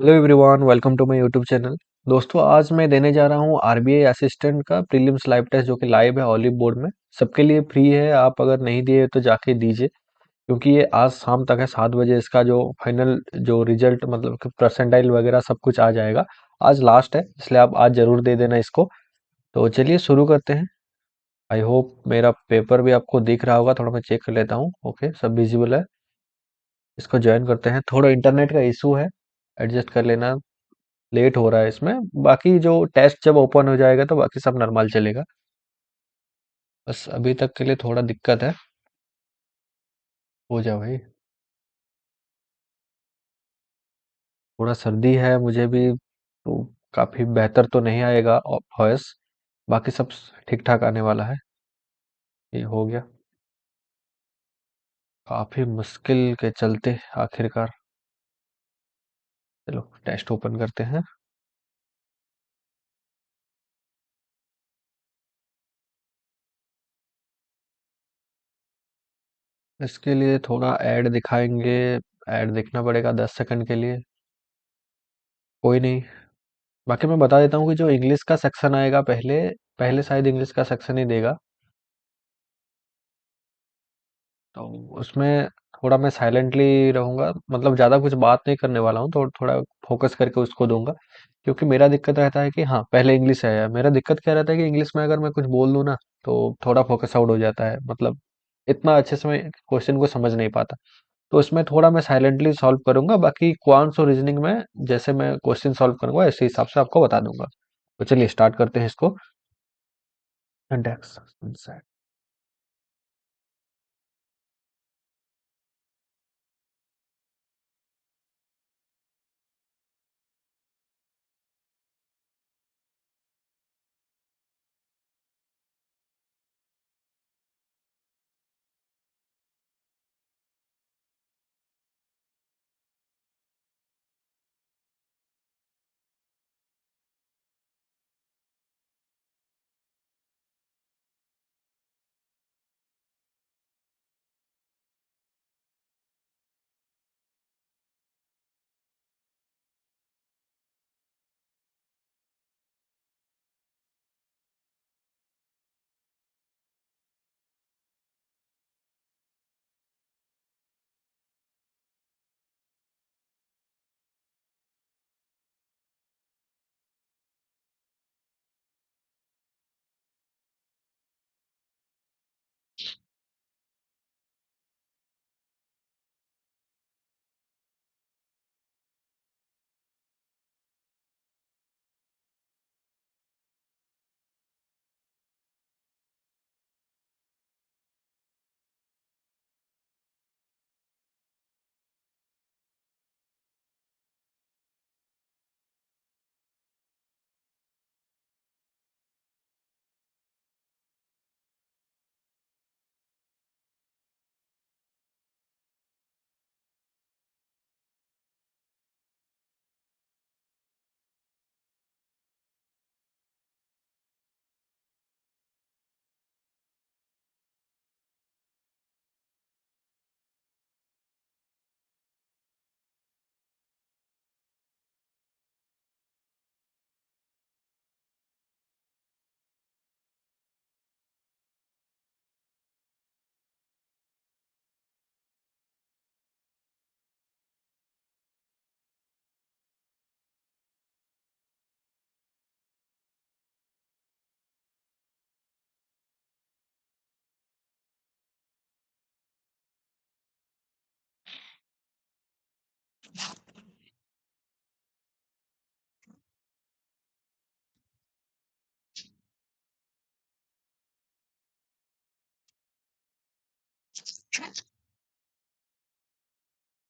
Hello everyone, welcome to my YouTube channel. दोस्तों, आज मैं देने जा रहा हूँ आरबीआई असिस्टेंट का प्रीलिम्स लाइव टेस्ट जो कि लाइव है ऑलिव बोर्ड में। सबके लिए फ्री है। आप अगर नहीं दिए तो जाके दीजिए, क्योंकि ये आज शाम तक है। 7 बजे इसका जो फाइनल जो रिजल्ट मतलब कि परसेंटाइल वगैरह सब कुछ आ जाएगा। आज लास्ट है, इसलिए आप आज जरूर दे देना इसको। तो चलिए शुरू करते हैं। आई होप मेरा पेपर भी आपको दिख रहा होगा। थोड़ा मैं चेक कर लेता हूँ। ओके, सब विजिबल है। इसको ज्वाइन करते हैं। थोड़ा इंटरनेट का इशू है, एडजस्ट कर लेना। लेट हो रहा है इसमें। बाकी जो टेस्ट जब ओपन हो जाएगा तो बाकी सब नॉर्मल चलेगा। बस अभी तक के लिए थोड़ा दिक्कत है। हो जाओ भाई। थोड़ा सर्दी है मुझे भी, तो काफी बेहतर तो नहीं आएगा वॉइस। बाकी सब ठीक ठाक आने वाला है। ये हो गया। काफी मुश्किल के चलते आखिरकार। चलो टेस्ट ओपन करते हैं। इसके लिए थोड़ा ऐड दिखाएंगे। ऐड देखना पड़ेगा 10 सेकंड के लिए। कोई नहीं। बाकी मैं बता देता हूँ कि जो इंग्लिश का सेक्शन आएगा पहले, पहले शायद इंग्लिश का सेक्शन ही देगा। तो उसमें थोड़ा मैं साइलेंटली रहूंगा, मतलब ज़्यादा कुछ बात नहीं करने वाला हूँ। तो थोड़ा फोकस करके उसको दूंगा। क्योंकि मेरा दिक्कत रहता है कि हाँ, पहले इंग्लिश है। मेरा दिक्कत क्या रहता है कि इंग्लिश में अगर मैं कुछ बोल दूँ ना, तो थोड़ा फोकस आउट हो जाता है। मतलब इतना अच्छे से मैं क्वेश्चन को समझ नहीं पाता। तो इसमें थोड़ा मैं साइलेंटली सॉल्व करूंगा। बाकी क्वांट्स और रीजनिंग में जैसे मैं क्वेश्चन सॉल्व करूंगा, इसी हिसाब से आपको बता दूंगा। तो चलिए स्टार्ट करते हैं इसको। इंडेक्स।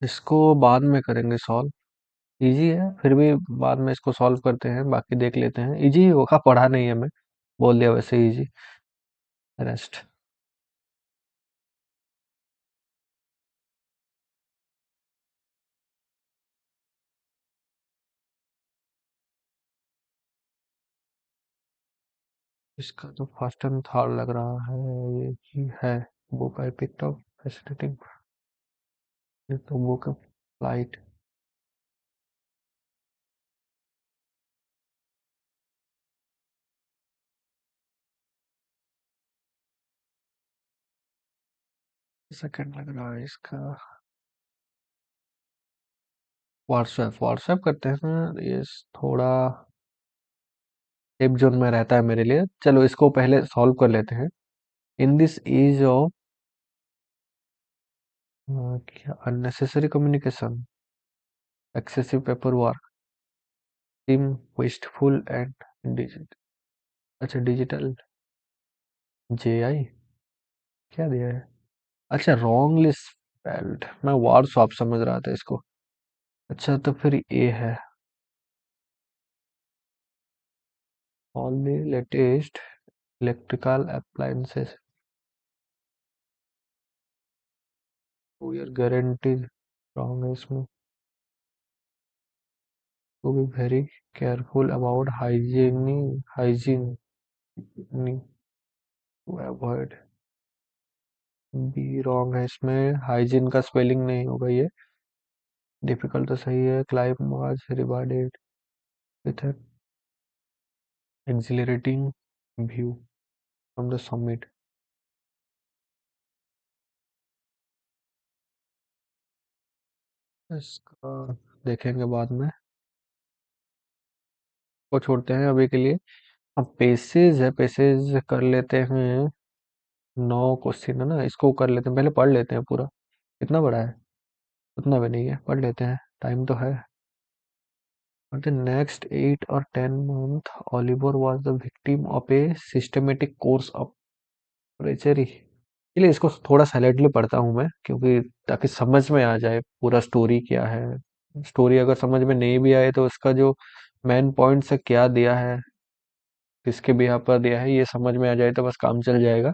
इसको बाद में करेंगे सॉल्व। इजी है फिर भी। बाद में इसको सॉल्व करते हैं, बाकी देख लेते हैं। इजी होगा, पढ़ा नहीं है मैं। बोल दिया वैसे इजी। रेस्ट। इसका तो फर्स्ट एंड थर्ड लग रहा है। ये ही है। Book I picked up fascinating. ये तो बुक फ्लाइट। सेकंड लग रहा है इसका। व्हाट्सएप व्हाट्सएप करते हैं ये थोड़ा सेफ जोन में रहता है मेरे लिए। चलो इसको पहले सॉल्व कर लेते हैं। इन दिस एज ऑफ क्या unnecessary communication, excessive paper work, seem wasteful and digital. अच्छा डिजिटल जेआई क्या दिया है? अच्छा रॉन्गली स्पेल्ड, मैं व्हाट्सएप समझ रहा था इसको। अच्छा तो फिर ये है all the latest electrical appliances two year guarantee. Wrong है इसमें। to be very careful about hygiene to avoid। Be wrong है इसमें, हाइजीन का स्पेलिंग नहीं होगा ये। डिफिकल्ट तो सही है। Clive was rewarded with an accelerating view from the summit. इसका देखेंगे बाद में, को छोड़ते हैं अभी के लिए। अब पेसेज है, पेसेज कर लेते हैं। 9 क्वेश्चन है ना, इसको कर लेते हैं, पहले पढ़ लेते हैं पूरा। कितना बड़ा है? उतना भी नहीं है, पढ़ लेते हैं, टाइम तो है। For the next 8 or 10 months, Oliver was the victim of a systematic course of treachery। इसलिए इसको थोड़ा साइलेंटली पढ़ता हूँ मैं, क्योंकि ताकि समझ में आ जाए पूरा स्टोरी क्या है। स्टोरी अगर समझ में नहीं भी आए तो उसका जो मेन पॉइंट से क्या दिया है, किसके बिहाफ पर दिया है, ये समझ में आ जाए तो बस काम चल जाएगा।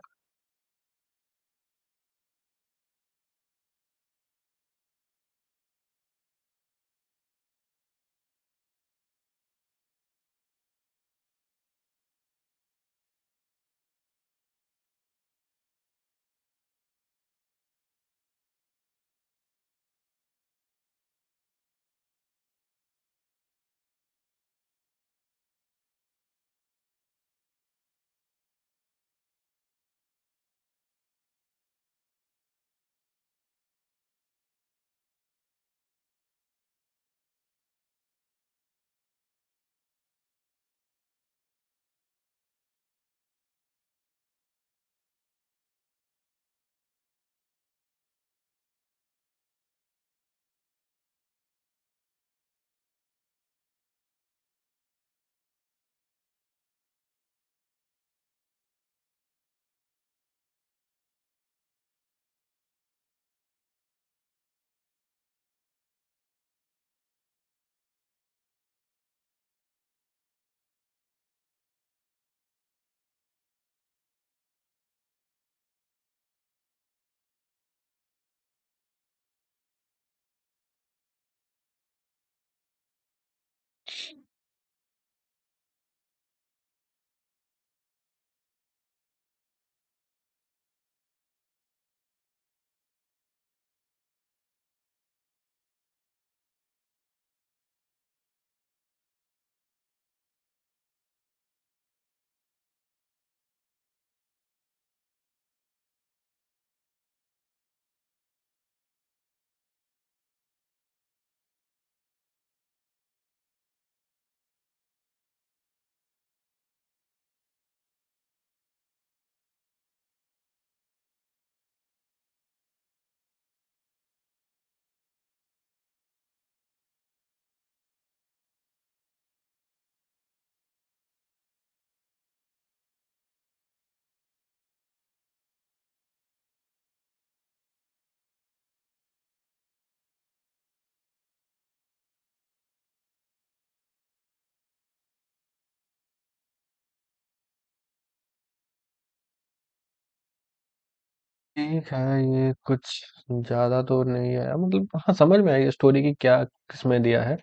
ठीक है, ये कुछ ज्यादा तो नहीं आया, मतलब हाँ समझ में आई स्टोरी की क्या किसमें दिया है।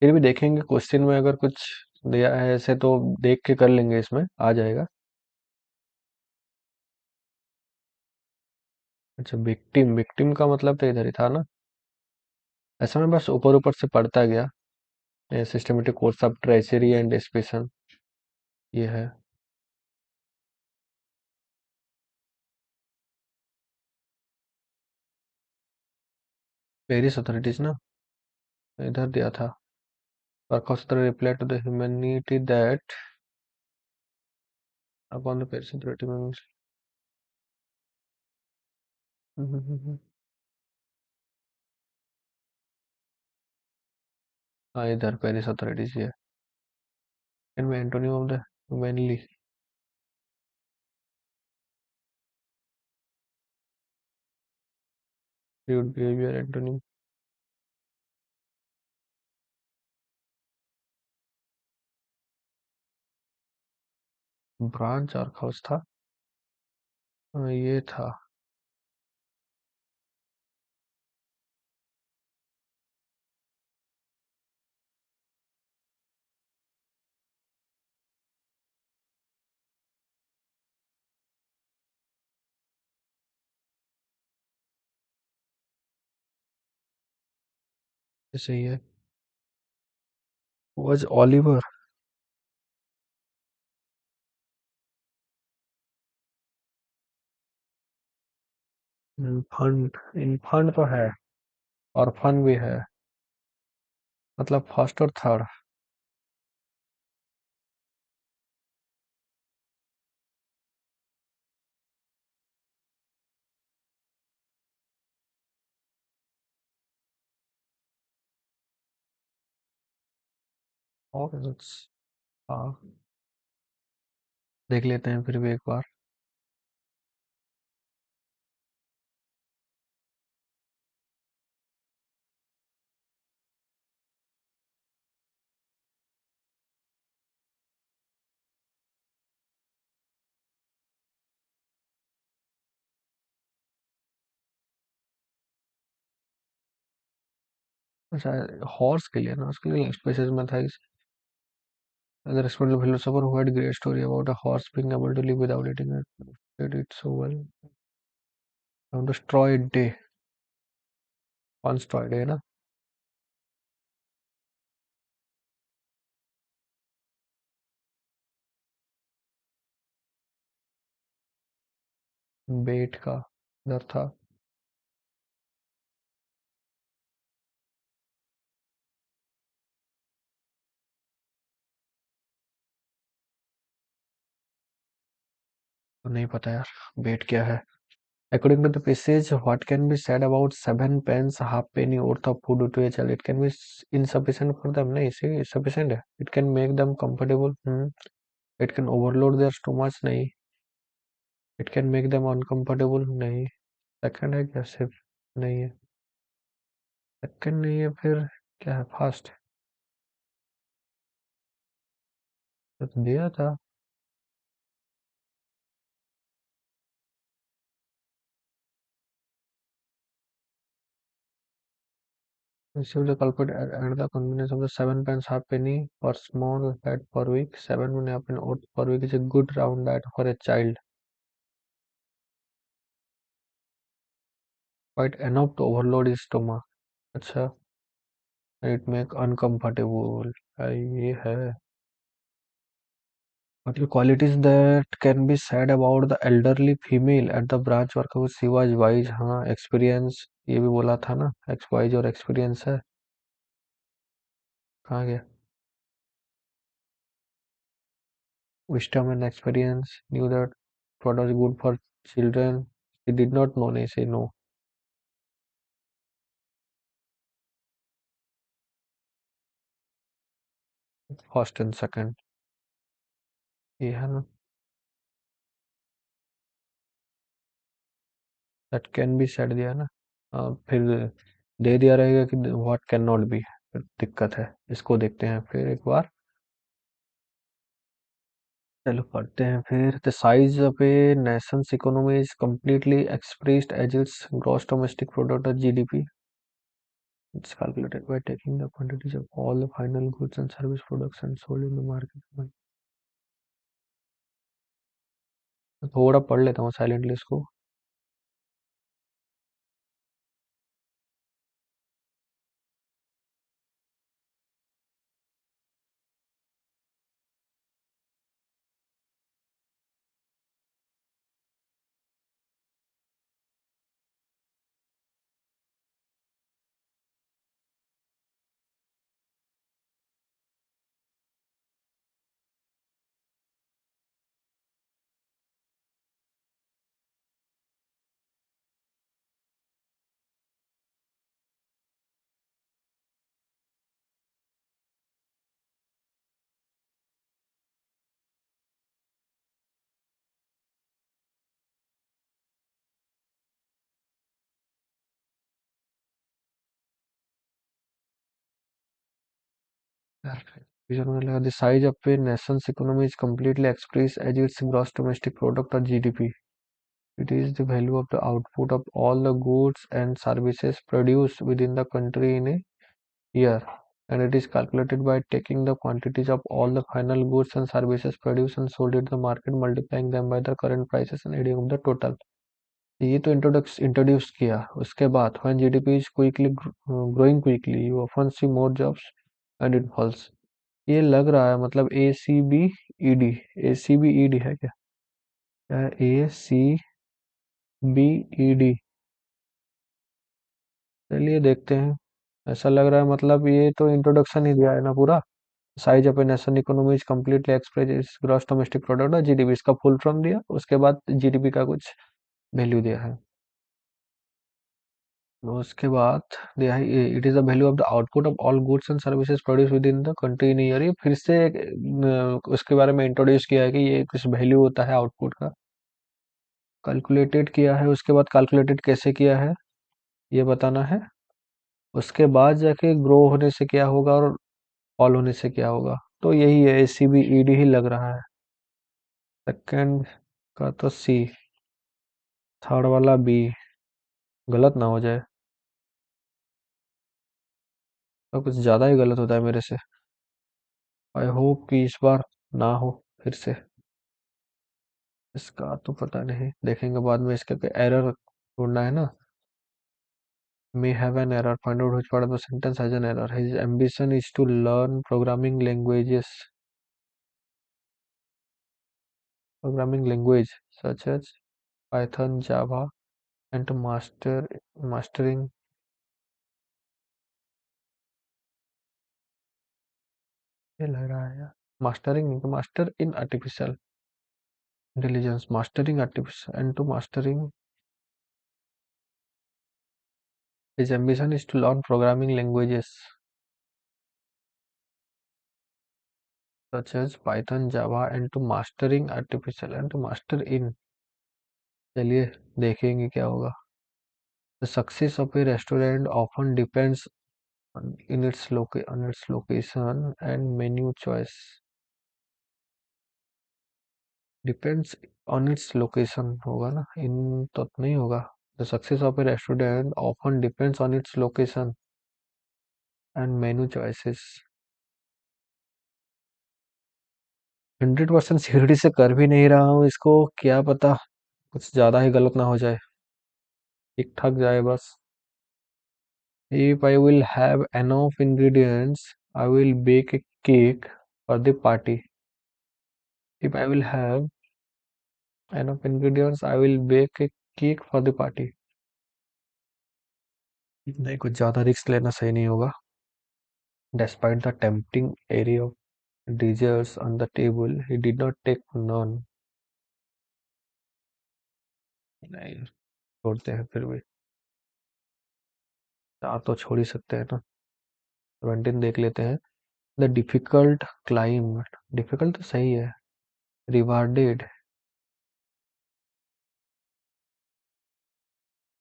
फिर भी देखेंगे क्वेश्चन में अगर कुछ दिया है ऐसे तो देख के कर लेंगे, इसमें आ जाएगा। अच्छा विक्टिम, विक्टिम का मतलब तो इधर ही था ना। ऐसा मैं बस ऊपर ऊपर से पढ़ता गया। Systematic course of treasury and dispassion, ये है। पेरिस अथॉरिटीज ना, इधर दिया था। Barkowski replied to the humanity that upon the Paris Authority members. हाँ इधर पेरिस अथॉरिटीज है। Can be antonym of the humanly. Rude behavior antonym. Branch और हाउस था। हाँ, ये था। ये सही है। Was Oliver infant? इन्फंट तो है और फन भी है, मतलब फर्स्ट और थर्ड। और हाँ, देख लेते हैं फिर भी एक बार। अच्छा, हॉर्स के लिए ना, उसके लिए नेक्स्ट पेजेस में था। The responsible philosopher who had a great story about a horse being able to live without eating it, did it so well. On the straw day, on straw day ना। बेट का दर था। तो नहीं पता यार, बेट क्या है। According to the passage, what can be said about seven pence halfpenny worth of food to a child? It can be insufficient for them. नहीं, इसे sufficient है। It can make them comfortable. It can overload their stomachs। नहीं। It can make them uncomfortable। नहीं। Second है क्या सिर्फ? नहीं है। सेकंड नहीं है फिर क्या है? फर्स्ट तो दिया था। Receive the culprit and the convenience of the 7 pence halfpenny per small fat per week. 7.5 oats per week is a good round diet for a child. Quite enough to overload his stomach. अच्छा, and it make uncomfortable। ये है। What are qualities that can be said about the elderly female at the branch work with she was wise? हाँ, experience ये भी बोला था ना, x wise और एक्सपीरियंस है। कहाँ गया? Wisdom and experience, knew that what was good for children. She did not know, नहीं say no। First and second ये है ना। दैट कैन बी सेड दिया ना। फिर दे दिया रहेगा कि व्हाट कैन नॉट बी, फिर दिक्कत है। इसको देखते हैं फिर एक बार। चलो पढ़ते हैं फिर। The size of a nation's economy is completely expressed as its gross domestic product or GDP. It's calculated by taking the quantities of all the final goods and service products and sold in the market. थोड़ा पढ़ लेता हूँ silently इसको। The size of a nation's economy is completely expressed as its gross domestic product or GDP. It is the value of the output of all the goods and services produced within the country in a year, and it is calculated by taking the quantities of all the final goods and services produced and sold in the market, multiplying them by the current prices and adding up the total. ये तो introduce किया, उसके बाद when GDP is quickly growing quickly, you often see more jobs and it falls. ये लग रहा है मतलब ACBED, ACBED है क्या? ACBED, चलिए देखते हैं। ऐसा लग रहा है मतलब ये तो इंट्रोडक्शन ही दिया है ना पूरा। Size of a nation economy is completely express is gross domestic product or GDP, इसका फुल फॉर्म दिया, उसके बाद जीडीपी का कुछ वैल्यू दिया है। उसके बाद दिया है it is the value of the output of all goods and services produce with in the country in year. ये फिर से उसके बारे में इंट्रोड्यूस किया है कि ये कुछ वैल्यू होता है आउटपुट का। कैलकुलेटेड किया है, उसके बाद कैलकुलेटेड कैसे किया है ये बताना है। उसके बाद जाके ग्रो होने से क्या होगा और फॉल होने से क्या होगा, तो यही है ACBED ही लग रहा है। सेकंड का तो सी, थर्ड वाला बी, गलत ना हो जाए, तो कुछ ज़्यादा ही गलत होता है मेरे से। आई होप कि इस बार ना हो फिर से। इसका तो पता नहीं, देखेंगे बाद में। इसका एरर ढूंढना है ना। may have an error, find out which part of the sentence has an error. His ambition is to learn programming language such as Python, Java, and to mastering, ये लग रहा है यार, master in artificial intelligence, mastering artificial and to mastering. His ambition is to learn programming languages such as Python, Java, and to mastering artificial and to master in. चलिए देखेंगे क्या होगा। The success of a restaurant often depends on its location and menu choice. Depends on its location होगा ना, इन तो नहीं होगा। The success of a restaurant often depends on its location and menu choices. 100% security से कर भी नहीं रहा हूँ इसको, क्या पता कुछ ज्यादा ही गलत ना हो जाए, ठीक ठाक जाए बस। If I will have enough ingredients, I will bake a cake for the party. If I will have enough ingredients, I will bake a cake for the party. नहीं, कुछ ज्यादा रिस्क लेना सही नहीं होगा। Despite the tempting array of desserts on the table, he did not take none. नहीं, छोड़ते हैं फिर भी। चार तो छोड़ ही सकते हैं ना। 17 देख लेते हैं। द डिफिकल्ट क्लाइंब, डिफिकल्ट तो सही है। रिवार्डेड,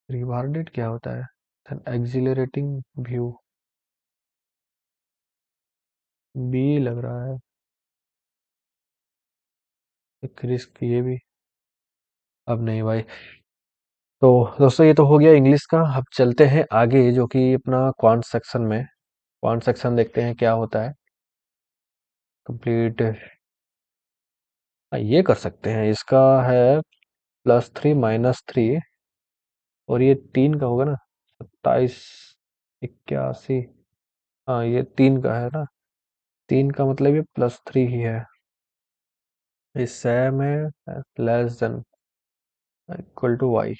रिवार्डेड क्या होता है? एन एक्सिलरेटिंग व्यू, बी लग रहा है। एक रिस्क ये भी, अब नहीं भाई। तो दोस्तों ये तो हो गया इंग्लिश का। अब चलते हैं आगे जो कि अपना क्वांट सेक्शन में। क्वांट सेक्शन देखते हैं क्या होता है। कंप्लीट, ये कर सकते हैं। इसका है +3 -3, और ये 3 का होगा ना, 27 81। हाँ ये 3 का है ना, 3 का मतलब ये +3 ही है। इस सैम है less than equal to Y.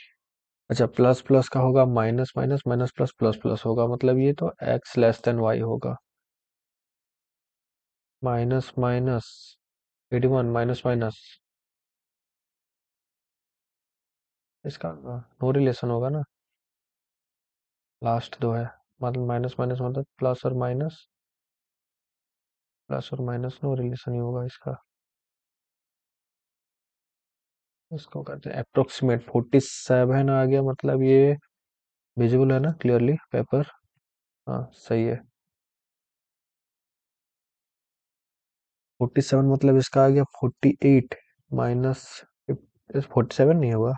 अच्छा, प्लस प्लस का होगा minus minus, minus plus, plus plus होगा, मतलब ये तो एक्स लेस देन वाई होगा। माइनस माइनस 81, माइनस माइनस, इसका नो रिलेशन होगा ना, लास्ट दो है। मतलब माइनस माइनस मतलब प्लस और माइनस, प्लस और माइनस नो रिलेशन ही होगा इसका। इसको करते हैं अप्रोक्सीमेट। 47 आ गया, मतलब ये विजिबल है ना क्लियरली पेपर। हाँ सही है। 47 मतलब इसका आ गया 48 माइनस 47 नहीं होगा,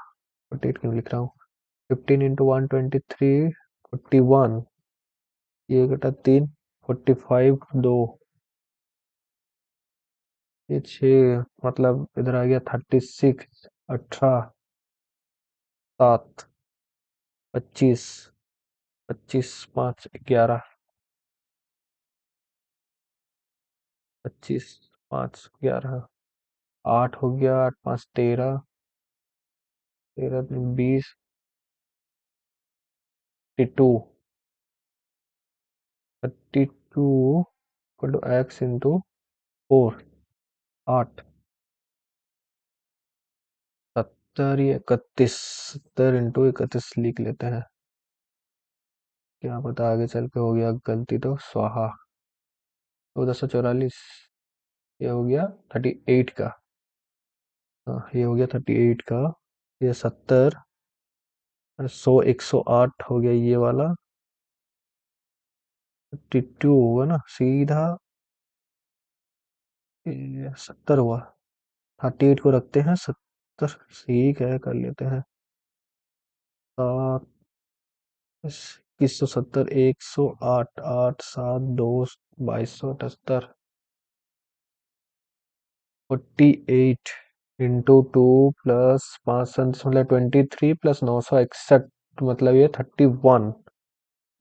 48 क्यों लिख रहा हूँ। 15 इंटू 123 41, ये घटा 3 45 2, ये 6 मतलब इधर आ गया 36 18 7 25 25 5 11 25 5 11 8 हो गया, 8 5 13 13 20 32 32 x इंटू 4 8 70 या 31 70 इंटू 31 लिख लेते हैं, क्या पता आगे चल के हो गया गलती तो स्वाहा। 1444, ये हो गया 38 का। हाँ ये हो गया 38 का। ये 70 100 108 हो गया ये वाला। 52 होगा ना सीधा, ये 70 हुआ। 38 को रखते हैं 70, ठीक है कर लेते हैं। 2170 108 8 7 2 2278 48 इंटू 2 प्लस 5 मतलब 23 प्लस 961 मतलब ये 31,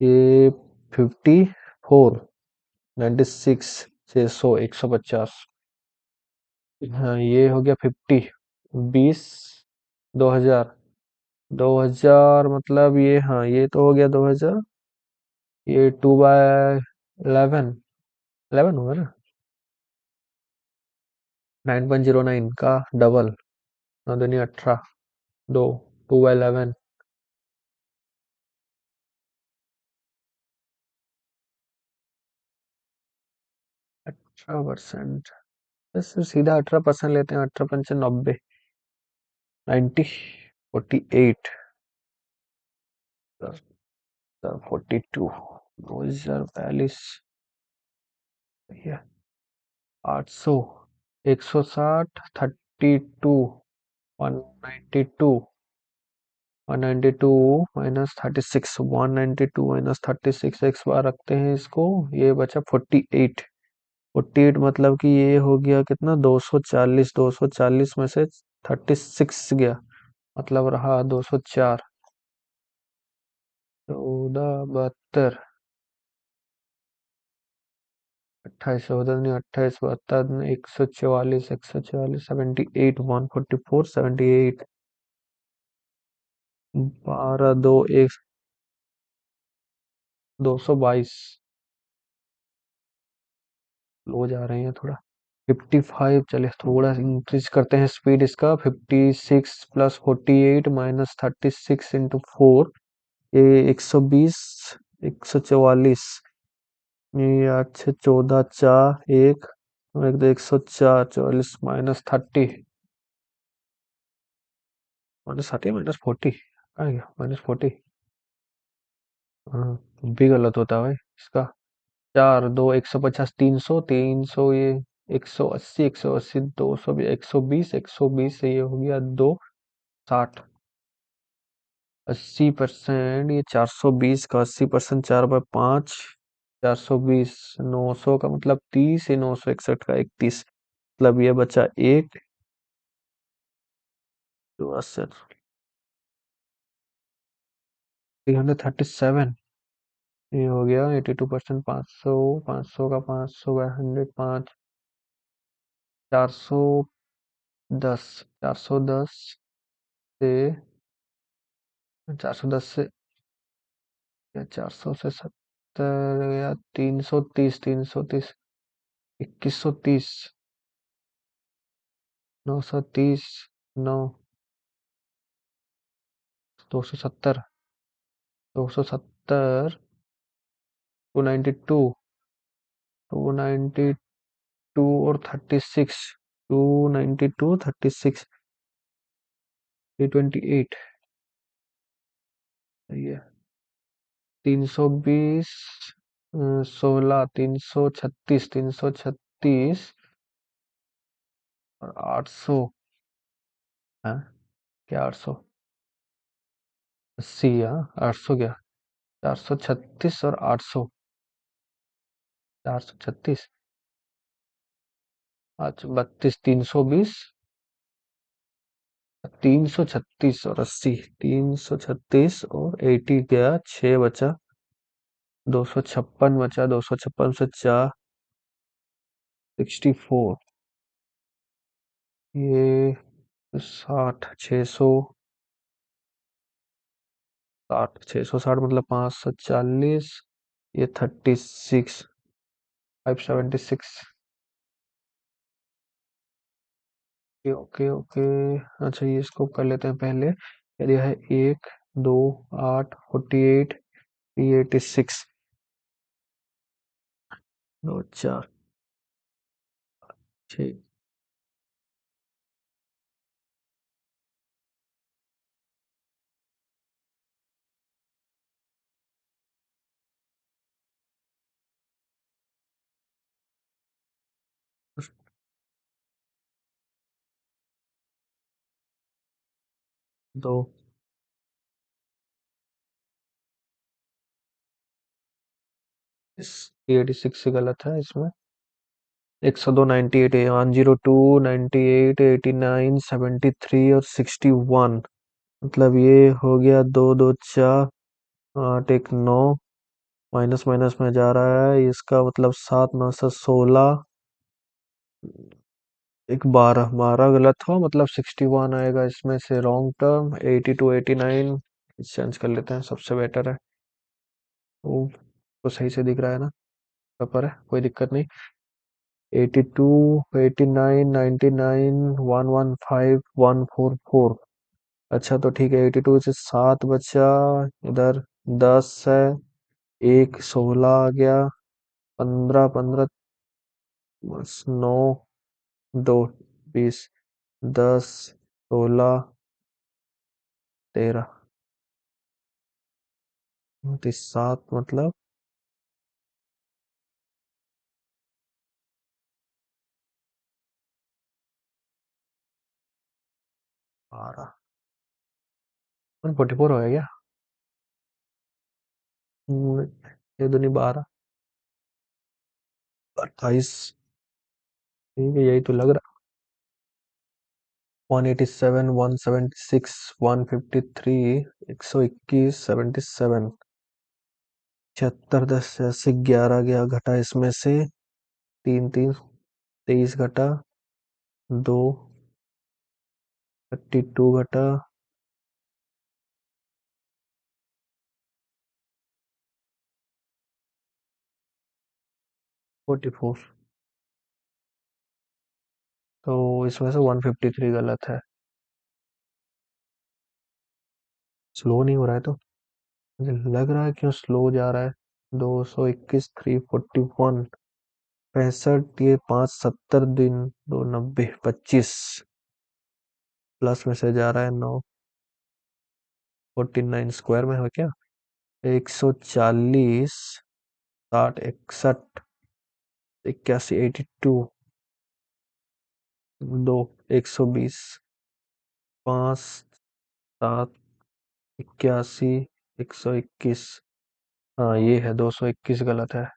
ये 54 96 600 150। हाँ ये हो गया 50 20 2000 2000 मतलब ये, हाँ ये तो हो गया 2000, ये 2/11 11 होगा ना, 9.09 का डबल, 9 दूनी 18 2 2/11 18%, बस सीधा 18% लेते हैं, 18 × 5 = 90, 90 48 42 2042, 800 160 32 192 192 माइनस 36 192 माइनस 36 एक्स बार रखते हैं इसको, ये बचा 48 48 मतलब कि ये हो गया कितना 240, 240 में से 36 गया मतलब रहा 204, 14 72 28 14 28 72 144 144 78 144 78 12 2 1 222, लो जा रहे हैं थोड़ा। 55, चलिए थोड़ा इंक्रीज करते हैं स्पीड इसका। 56 प्लस 48 माइनस 36 इंटू 4, ये 120 144, ये 8 6 14 4 1 एक 2 104 44 माइनस 30 माइनस 40 आ गया -40। हाँ भी गलत होता है भाई इसका। 4 2 150 300 300, ये 180 180 200 120 120 से ये हो गया 260, 80%, ये 420 का 80%, 4/5 420, 900 का मतलब 30, ये 961 का 31, मतलब ये बचा एक, तो 337, ये हो गया 82%। 500 500 का 500 का 100 5 410 410 से 410 से या 400 से 70 या 330 330 2130 930 9 270 270 292 292 और 36 292 36 328, सही है। 320 16 336 336 और 800 है। क्या 880? हाँ 800 क्या, 436 और 800, 436। अच्छा 32, 320, 336 और 80, 336 और 80 गया, 6 बचा, 256 बचा, 256 से 4, 64, ये 60, 660 मतलब 540, ये 36, 576। Okay okay. अच्छा ये इसको कर लेते हैं पहले, यदि है 1, 2, 8, 48, 86, 2, 4, 6, 2, 86 गलत है इसमें। 102, 98, 102, 98, 89, 73 और 61, मतलब ये हो गया 2, 2, 4, 8, 1, 9, माइनस माइनस में जा रहा है इसका मतलब 7, 9 से 16, एक 12, 12 गलत हो मतलब 61 आएगा इसमें से रॉन्ग टर्म। 82, 89 चेंज कर लेते हैं, सबसे बेटर है वो, तो सही से दिख रहा है ना, पेपर है कोई दिक्कत नहीं। 82, 89, 99, 115, 144। अच्छा तो ठीक है, 82 से 7 बचा, इधर 10 है, एक 16 आ गया, 15, 15, 9, 2, 20, 10, 16, 13, 7 मतलब 12, 144 हो गया क्या? ये दूनी 12, 28, ठीक है यही तो लग रहा। 187, 176, 153, 121, 77, 76, 10 से 80, 11 गया घटा इसमें से, 3, 3, 23 घटा, 2, 32 घटा, 44, तो इसमें से 153 गलत है। स्लो नहीं हो रहा है तो, मुझे लग रहा है क्यों स्लो जा रहा है। 221, 341, 65, ये 5, 70 दिन, 290, 25, प्लस में से जा रहा है 9, 49 स्क्वायर में है क्या, 140, 60, 61, 81, 82, 2, 120, 5, 7, 81, 121, हाँ ये है 221 गलत है।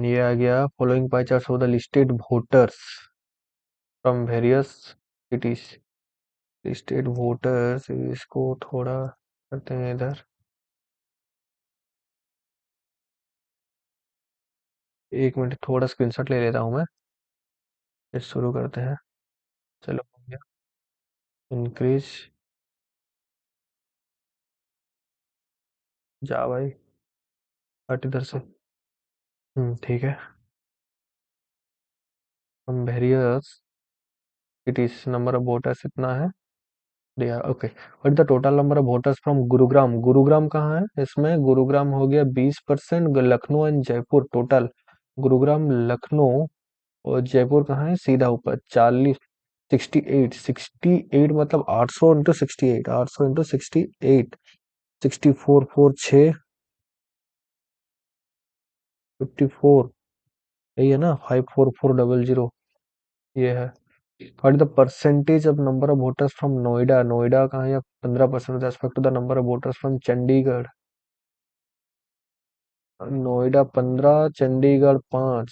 ये आ गया, following pie chart of the listed voters from various cities. Listed voters, इसको थोड़ा करते हैं इधर, एक मिनट थोड़ा स्क्रीनशॉट ले लेता हूँ मैं, फिर शुरू करते हैं। चलो हो गया, इंक्रीज, जा भाई, हट इधर से। ठीक है, from various cities number of voters इतना है, they are okay. What the total number of voters from Gurugram, Gurugram कहाँ है इसमें, गुरुग्राम हो गया 20%, लखनऊ एंड जयपुर टोटल, गुरुग्राम, लखनऊ और जयपुर कहाँ है, सीधा ऊपर 40, 68, 68 मतलब 800 × 68, 800 × 68, 64, 4, 6, 54, यही है ना, 54400, ये है। What is the percentage of number of voters from Noida, Noida कहाँ है? 15% respect to the number of voters from Chandigarh. Noida 15, Chandigarh 5,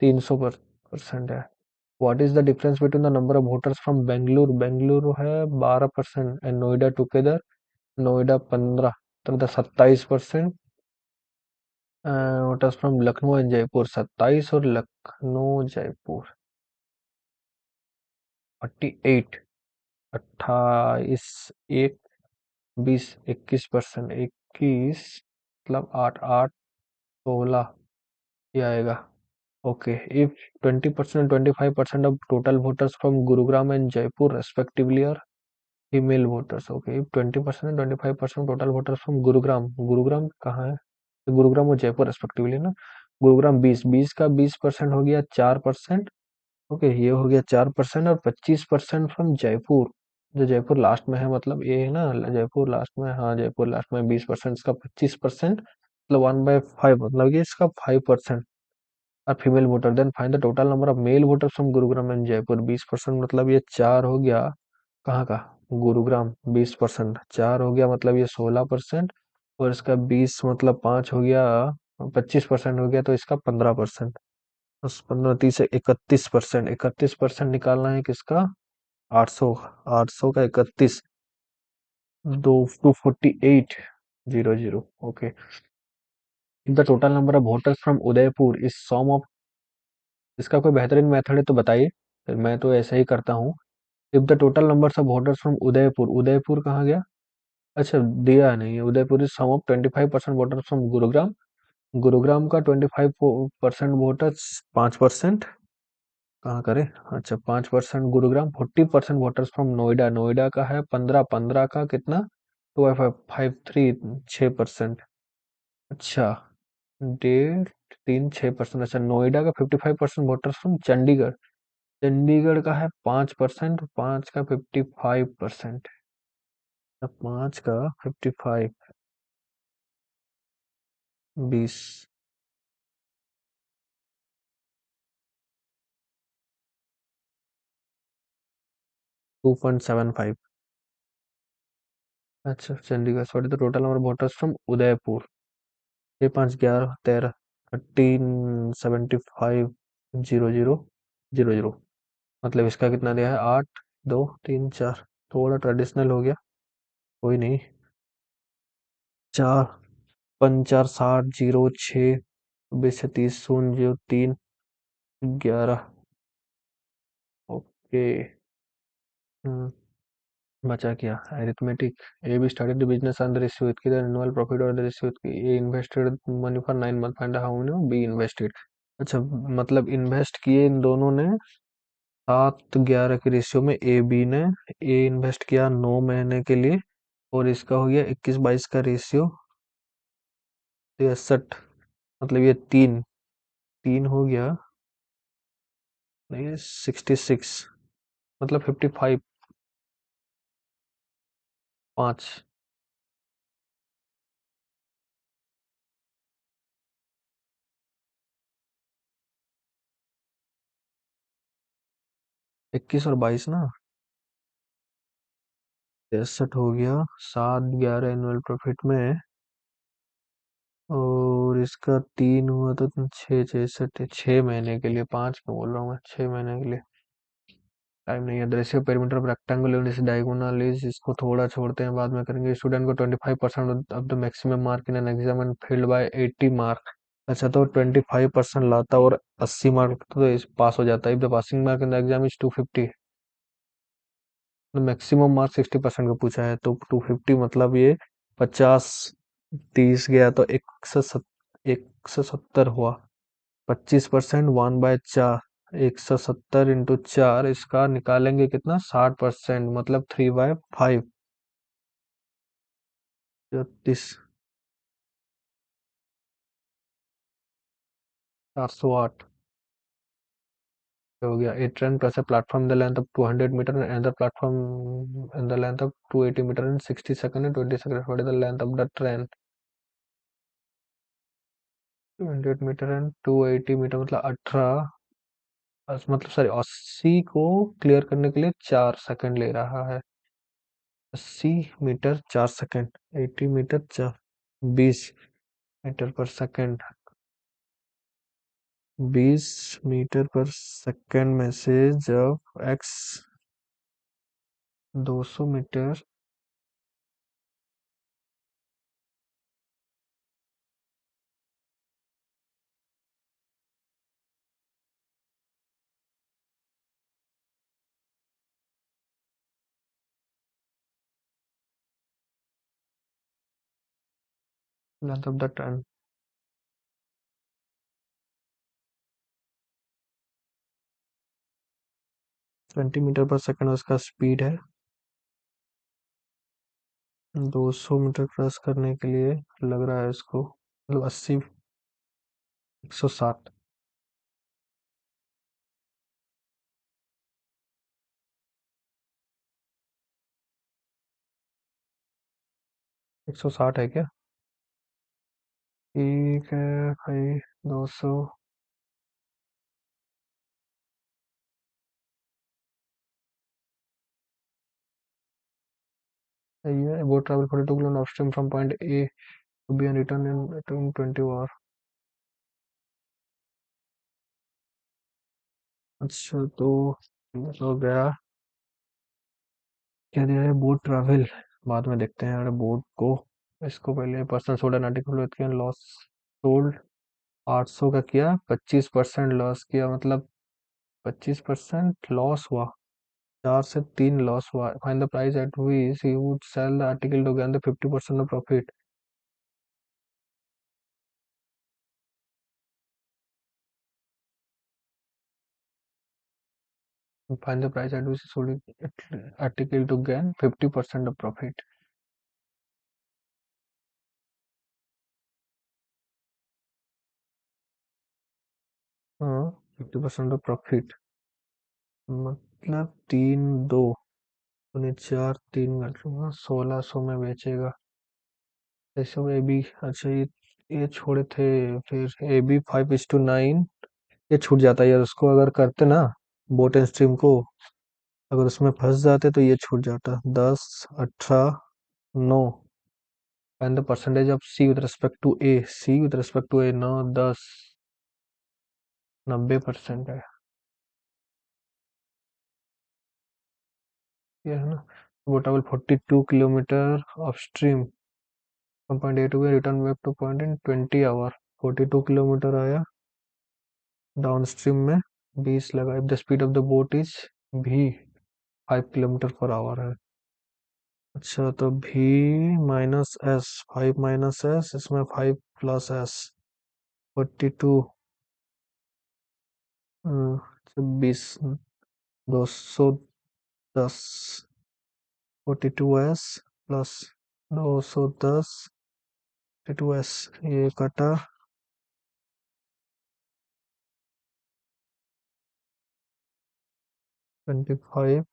300% है। What is the difference between the number of voters from Bengaluru, Bengaluru है 12% एंड नोएडा टुगेदर, नोएडा 15, तो 27%। Voters from Lucknow and Jaipur 27 और लखनऊ जयपुर 48, 28, एक 20, 21%, 21 मतलब 8, 8, 16 ये आएगा। Okay, if 20% 25% of total voters from Gurugram and Jaipur respectively are female voters. Okay, if 20% and 25% total voters from Gurugram, Gurugram कहाँ है? तो गुरुग्राम और जयपुर रेस्पेक्टिवली ना। गुरुग्राम 20, 20 का 20% हो गया 4%। ओके, ये हो गया 4% और 25% फ्रॉम जयपुर, जो जयपुर लास्ट में है, मतलब ये है ना जयपुर लास्ट में, हाँ जयपुर लास्ट में 20%, इसका 25% मतलब 1/5, मतलब ये इसका 5% और female voter. Then find the total number of male voters from Gurugram and Jaipur 20%, मतलब ये 4 हो गया। कहाँ का? गुरुग्राम 20%, 4 हो गया मतलब ये 16%, और इसका 20 मतलब 5 हो गया, 25% हो गया, तो इसका 15%। बस 15, 30 है 31%, 31% निकालना है किसका? 800, 800 का 31, 248,000। Okay, the total number of voters from Udaipur is sum of, इसका कोई बेहतरीन मेथड है तो बताइए, फिर मैं तो ऐसा ही करता हूँ। If the total numbers of voters from Udaipur, Udaipur कहाँ गया? अच्छा दिया नहीं है, Udaipur is sum of 25% voters from Gurugram, Gurugram का 25% वोटर्स 5%, कहाँ करें? अच्छा 5% गुरुग्राम, 40% वोटर्स फ्रॉम नोएडा, नोएडा का है 15, 15 का कितना? 253, 6%। अच्छा, 1.5, 3, 6%। अच्छा, नोएडा का 55% वोटर्स फ्रॉम चंडीगढ़, चंडीगढ़ का है 5%, 5 का 55%, 5 का 55, 20, 2.75। अच्छा Chandigarh, sorry, the total number voters from Udaipur, ये 5, 11, 13, 1375,000,000, मतलब इसका कितना दिया है? 8, 2, 3, 4, थोड़ा ट्रेडिशनल हो गया, कोई नहीं। 4, 5, 4, 60, 06, 20, 30, 0, 03, 11। ओके। हम्म, बचा क्या? Arithmetic. A B started the business on the ratio with the annual profit और the ratio with a invested money for 9 month, find how money B invested. अच्छा, मतलब इन्वेस्ट किए इन दोनों ने 7-11 के रेशियो में, ए बी ने, ए इन्वेस्ट किया 9 महीने के लिए, और इसका हो गया 21-22 का रेशियो 63, मतलब ये 3, 3 हो गया, नहीं 66, मतलब 55, 5, 21 और 22 ना, 63 हो गया 7-11 एनुअल प्रॉफिट में, और इसका 3 हुआ तो 6, 66, 6 महीने के लिए, 5 क्यों बोल रहा हूँ मैं, 6 महीने के लिए टाइम नहीं है। दृश्य perimeter of rectangle is diagonal is, इसको थोड़ा छोड़ते हैं, बाद में करेंगे। स्टूडेंट को 25% of the maximum mark in an exam and failed by 80 mark. अच्छा, तो 25% लाता और 80 मार्क तो इस पास हो जाता है। If the passing mark in the exam is 250, तो मैक्सिमम मार्क 60% का पूछा है, तो 250 मतलब ये 50, 30 गया तो 170 हुआ। 25% 1/4, 170 × 4, इसका निकालेंगे कितना? 60%, मतलब 3/5, 34, 408 हो गया। A train plus a platform the length of 200 meter and the platform in the length of 280 meter in 60 second and 20 second, what is the length of the train? 200 meter and 280 meter मतलब 18, मतलब sorry 80 को clear करने के लिए 4 second ले रहा है। 80 metre 4 second, 80 metre 20 metre पर सेकंड। 20 मीटर पर सेकंड में से जब X 200 metre, length of the turn 20 metre पर सेकंड उसका स्पीड है। 200 मीटर क्रॉस करने के लिए लग रहा है इसको, मतलब 80, 160। 160 है क्या? ठीक है भाई, 200। सही है। वो travel 42 kilometre upstream from point A to B and return in 20 hour. अच्छा, तो ये हो गया। क्या दिया है? बोट ट्रैवल बाद में देखते हैं। अरे बोट को, इसको पहले personal sold and article with loss sold 800 का किया, 25% लॉस किया, मतलब 25% लॉस हुआ। 4 से 3 लॉस हुआ। Find the price at which he would sell the article to gain the 50% of profit. Find the price at which he sold article to gain 50% of profit. हाँ, 50% of profit मतलब 3 2 उन्हें 4 3 1600 में बेचेगा। जैसे वो ए बी, अच्छा ये छोड़े थे। फिर ए बी 5:9, ये छूट जाता है यार। उसको अगर करते ना, बोट एंड स्ट्रीम को, अगर उसमें फंस जाते तो ये छूट जाता। 10 18 9। And the percentage of C with respect to A, C with respect to A 9 10 90% है। ये है ना। वो travel 42 kilometer of stream from point A to B, return back to point in 20 hour. 42 kilometer आया डाउन स्ट्रीम में, 20 लगा। If the speed of the boat is भी 5 kilometre per hour है। अच्छा, तो भी माइनस एस, 5 - एस, इसमें 5 + S, 42, 26, 210, 42 S plus 210, 42 S, ये कटा। 25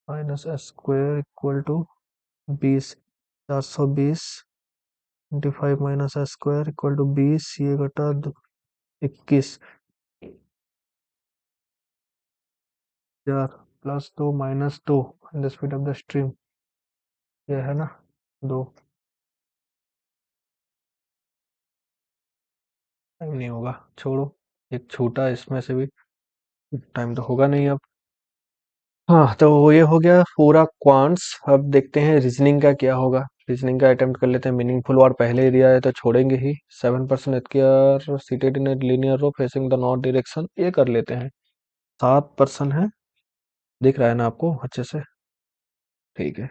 -s² equal to 20। 420 25 - s² equal to 20, ये घटा 21। 4 + 2 - 2 the speed of the stream, ये है ना 2। टाइम नहीं होगा, छोड़ो। एक छूटा इसमें से भी, टाइम तो होगा नहीं अब। हाँ, तो ये हो गया पूरा क्वांट्स। अब देखते हैं रीजनिंग का क्या होगा। रीजनिंग का अटेम्प्ट कर लेते हैं। मीनिंगफुल वर्ड पहले ही दिया है तो छोड़ेंगे ही। 7% HKR seated in a linear row facing the north direction, ये कर लेते हैं। 7% है, दिख रहा है ना आपको अच्छे से? ठीक है।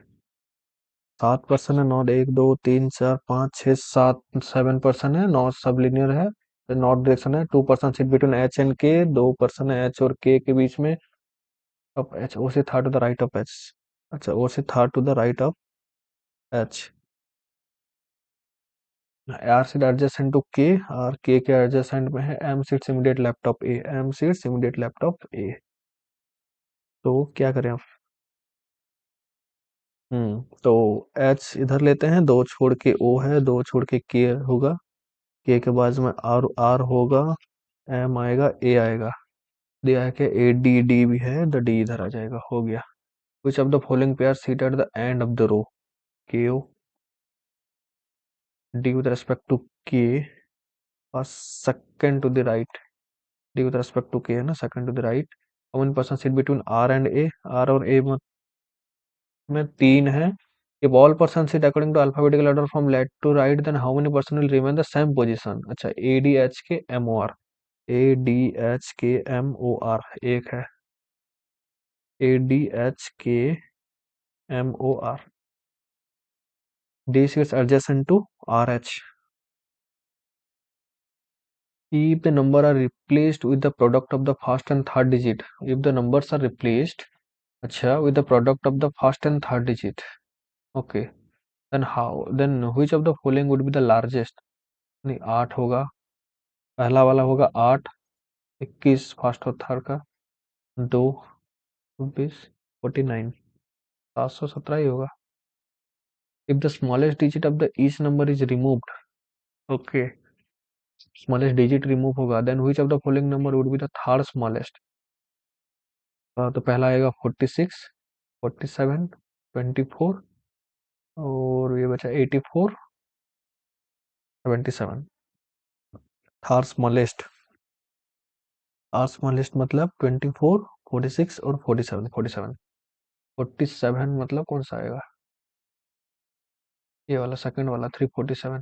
7% है। नॉर्थ 1 2 3 4 5 6 7, 7% है। नॉर्थ सब लीनियर है, नॉर्थ डायरेक्शन है। 2% सीट बिटवीन एच एंड के, 2% है एच और के बीच में। अब एच ओ से था to the right of H. अच्छा, ओ से था to the right of H. R seat adjacent to K, और के एडजेसेंट में है M seats immediate left of A, M seats immediate left of A. तो क्या करें अब? तो एच इधर लेते हैं, 2 छोड़ के ओ है, 2 छोड़ के होगा। के बाद में आर आर होगा, एम आएगा, ए आएगा। दिया है कि ए डी डी भी है, द डी इधर आ जाएगा, हो गया। Which of the following pair seat at the end of the row, K O D with respect to K और second to the right, D with respect to K है ना, second to the right. How many person seat between R and A, R और A में 3 है। If all persons sit according to alphabetical order from left to right, then how many person will remain the same position? अच्छा, A D H K M O R, A D H K M O R एक है, A D H K M O R, D is adjacent to R H. If the number are replaced with the product of the first and third digit, if the numbers are replaced, अच्छा, with the product of the first and third digit, okay, then which of the following would be the largest? नहीं, 8 होगा, पहला वाला होगा 8, 21 first और third का, 2, 24, 49, 717 ही होगा। If the smallest digit of the each number is removed, okay, smallest digit remove होगा, then which of the following number would be the third smallest? तो पहला आएगा 46, 47, 24 और ये बचा 84, 77। थर्ड स्मॉलेस्ट, आर स्मॉलेस्ट मतलब 24, 46 और 47, 47, 47 मतलब कौन सा आएगा? ये वाला सेकंड वाला 347।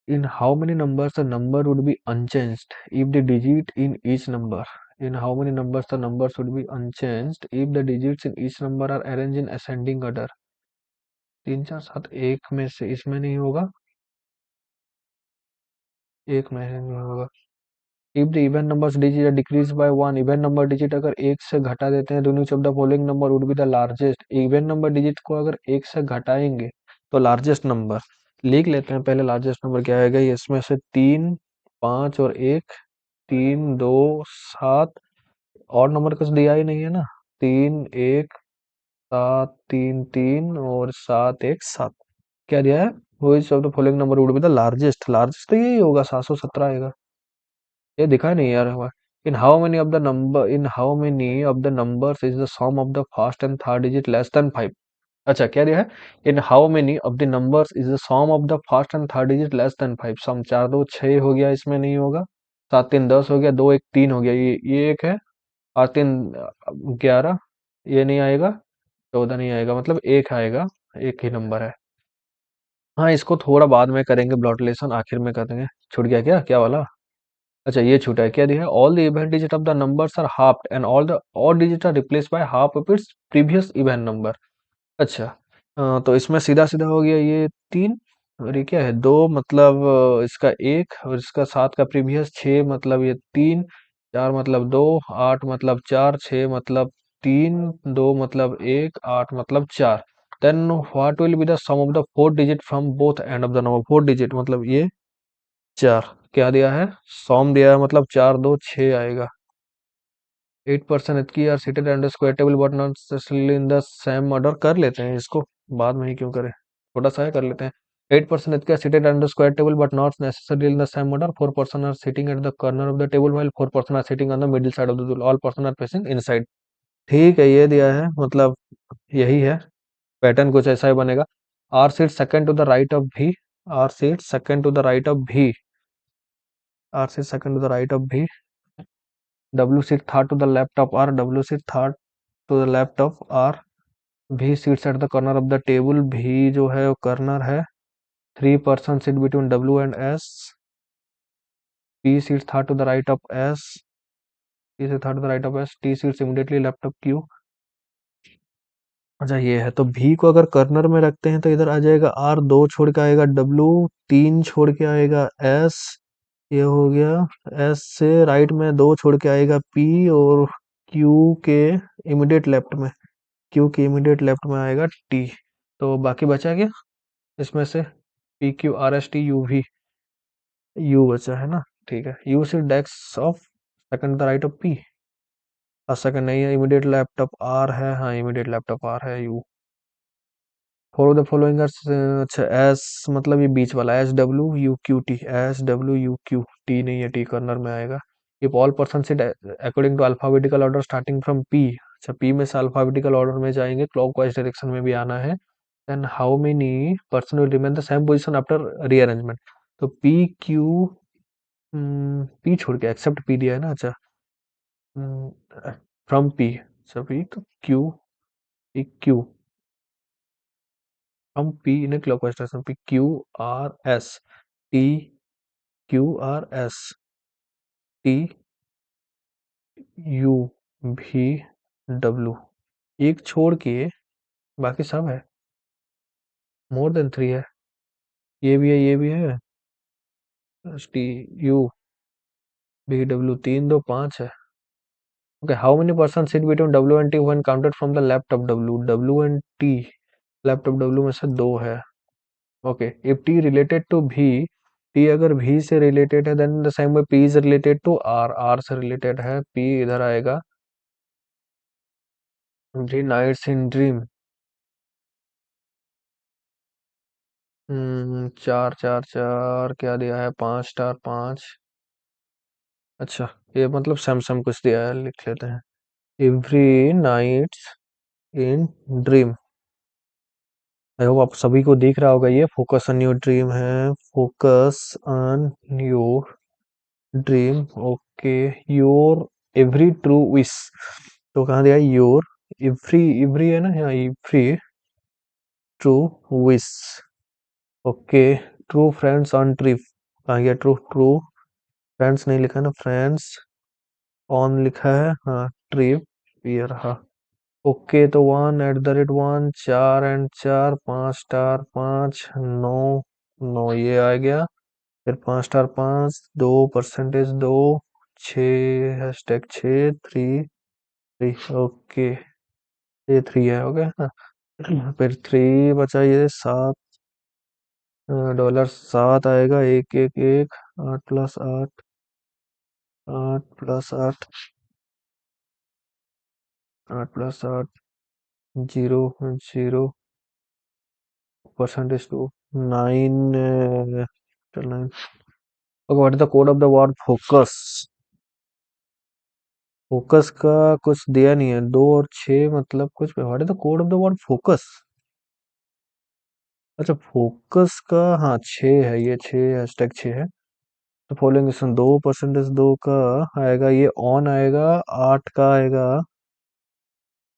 In how many numbers the number would be unchanged if the digit in each number? In how many numbers the numbers would be unchanged if the digits in each number are arranged in ascending order? 3, 4, 7, एक में से इसमें नहीं होगा, एक में से नहीं होगा। If the even numbers digit are decreased by 1, even number digit अगर एक से घटा देते हैं, then which of the following number would be the largest? even number digit को अगर एक से घटाएंगे तो लार्जेस्ट नंबर लिख लेते हैं। पहले लार्जेस्ट नंबर क्या आएगा? ये इसमें से 3, 5 और 1, 3, 2, 7, और नंबर कुछ दिया ही नहीं है ना, 3, 1, 7, 3, 3 और 7, 1, 7, क्या दिया है? which of the following number would be the largest? Largest तो यही होगा, 717 आएगा। ये दिखा नहीं यार हमारा। In how many of the numbers is the sum of the first and third digit less than 5? अच्छा, क्या दिया है? In how many of the numbers is the sum of the first and third digit less than 5? Sum 4, 2, 6 हो गया, इसमें नहीं होगा। 7, 3, 10 हो गया, 2, 1, 3 हो गया, ये एक है, और 3, 11, ये नहीं आएगा, 14 नहीं आएगा, मतलब एक आएगा, एक ही नंबर है। हाँ, इसको थोड़ा बाद में करेंगे, ब्लॉट रिलेशन आखिर में करेंगे। छूट गया क्या, क्या वाला? अच्छा, ये छूटा है, क्या दिया है? All the even digit of the numbers are halved and all the odd digit are replaced by half of its previous even number. अच्छा, तो इसमें सीधा सीधा हो गया ये 3, और ये क्या है? 2 मतलब इसका 1, और इसका 7 का प्रीवियस 6 मतलब ये 3, 4 मतलब 2, 8 मतलब 4, 6 मतलब 3, 2 मतलब 1, 8 मतलब 4। Then what will be the sum of the fourth digit from both end of the number? Fourth digit मतलब ये 4, क्या दिया है? सम दिया है, मतलब 4, 2, 6 आएगा। 8% इतकी are seated under square table but not necessarily in the same order. कर लेते हैं इसको, बाद में ही क्यों करें, छोटा सा है, कर लेते हैं। 8% इतकी are seated under square table but not necessarily in the same order. 4% are sitting at the corner of the table while 4% are sitting on the middle side of the table. All person are facing inside. ठीक है, ये दिया है, मतलब यही है, pattern कुछ ऐसा ही बनेगा। R seat second to the right of भी, R seat second to the right of भी, R seat second to the right of भी, W sit third to the left of R, W sit third to the left of R, V sits at the corner of the table, V जो है वो corner है, 3% sit between W and S, P sits third to the right of S, P sits third to the right of S, T sits immediately left of Q। अच्छा, ये है, तो V को अगर कर्नर में रखते हैं तो इधर आ जाएगा R, 2 छोड़ के आएगा W, 3 छोड़ के आएगा S, ये हो गया। S से राइट में 2 छोड़ के आएगा P, और Q के इमीडिएट लेफ्ट में, क्यू के इमीडिएट लेफ्ट में आएगा टी। तो बाकी बचा क्या इसमें से? P Q R S T U V, U बचा है ना, ठीक है। यू से desk of second the right of P, और सेकंड नहीं है, इमीडिएट लेफ्ट ऑफ आर है, हाँ इमीडिएट लेफ्ट ऑफ आर है यू। फॉर द फॉलोइंग, अच्छा एस मतलब ये बीच वाला, S W U Q T, S W U Q T नहीं है, टी कॉर्नर में आएगा। If all person sit according to alphabetical order starting from P, अच्छा पी में से अल्फाबेटिकल ऑर्डर में जाएंगे, क्लॉकवाइज डायरेक्शन में भी आना है, then how many person will remain the same position after rearrangement. तो पी क्यू, पी छोड़ के एक्सेप्ट पी दिया है ना, अच्छा फ्रॉम पी, अच्छा पी तो Q, P Q from P in clockwise direction, P Q R S, T Q R S, T U V W, एक छोड़ के बाकी सब है, मोर देन थ्री है, ये भी है ये भी है, टी यू बी डब्ल्यू, तीन दो पांच है। Okay, how many person sit between W and T when counted from the left of W, W and T, left of W में से दो है। Okay, if T related to B, T अगर B से रिलेटेड है, then the same way P is related to R, R से related है, P इधर आएगा। थ्री नाइट्स इन ड्रीम, चार चार चार क्या दिया है, पांच स्टार पांच, अच्छा ये मतलब सैमसंग कुछ दिया है, लिख लेते हैं। Every nights in dream, I hope आप सभी को दिख रहा होगा, ये फोकस ऑन योर ड्रीम है, focus on your dream. Okay, your every true wish, तो कहाँ दिया योर एवरी, एवरी है ना यहाँ, every true wish. Okay, true friends on trip, कहाँ गया ट्रू, ट्रू फ्रेंड्स नहीं लिखा ना, फ्रेंड्स ऑन लिखा है, हाँ ट्रिप ये रहा। ओके, तो one at the rate one, चार एंड चार, पांच स्टार पांच, नौ, नौ ये आ गया, फिर पांच स्टार पांच, दो परसेंटेज दो, छ हैशटैग छ, थ्री थ्री, ओके ये थ्री है, ओके हाँ। फिर थ्री बचा, ये सात डॉलर, सात आएगा, एक एक एक, आठ प्लस आठ, आठ प्लस आठ, आठ प्लस आठ, zero zero, percentage two, nine, nine. Okay, what is the code of the word focus, focus का कुछ दिया नहीं है, दो और छः मतलब कुछ, what is the code of the word focus, अच्छा फोकस का, हाँ छः है, ये छः हैशटैग छः है। तो फॉलोइंग क्वेश्चन, दो परसेंटेज दो का आएगा, ये ऑन आएगा, आठ का आएगा,